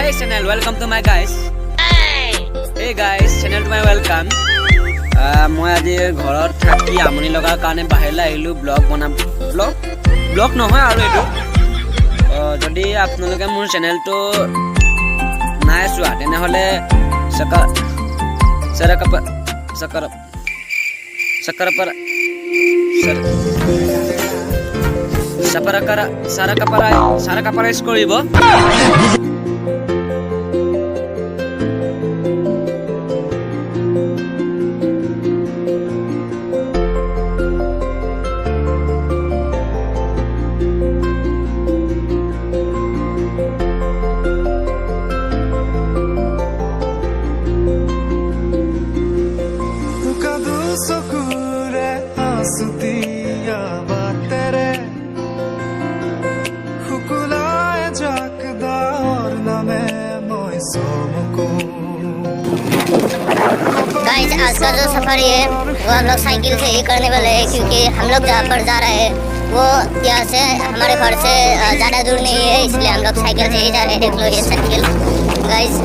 Hey channel, welcome to my guys. Hey guys, channel to my welcome. মই আজি ঘৰত থাকি আমনি লগাৰ কাৰণে বাহিৰলৈ আহিলো ব্লগ নহয় আৰু এটো যদি আপোনালোকে মোৰ চেনেলটো নাই চোৱা তেনেহলে সাৰাকাপাৰাইজ কৰিব गाइस आज का जो सफर है वो हम लोग साइकिल से ही करने वाले हैं क्योंकि हम लोग जहाँ पर जा रहे हैं वो यहाँ से हमारे घर से ज़्यादा दूर नहीं है, इसलिए हम लोग साइकिल से ही जा रहे हैं। देख लो ये साइकिल गाइस।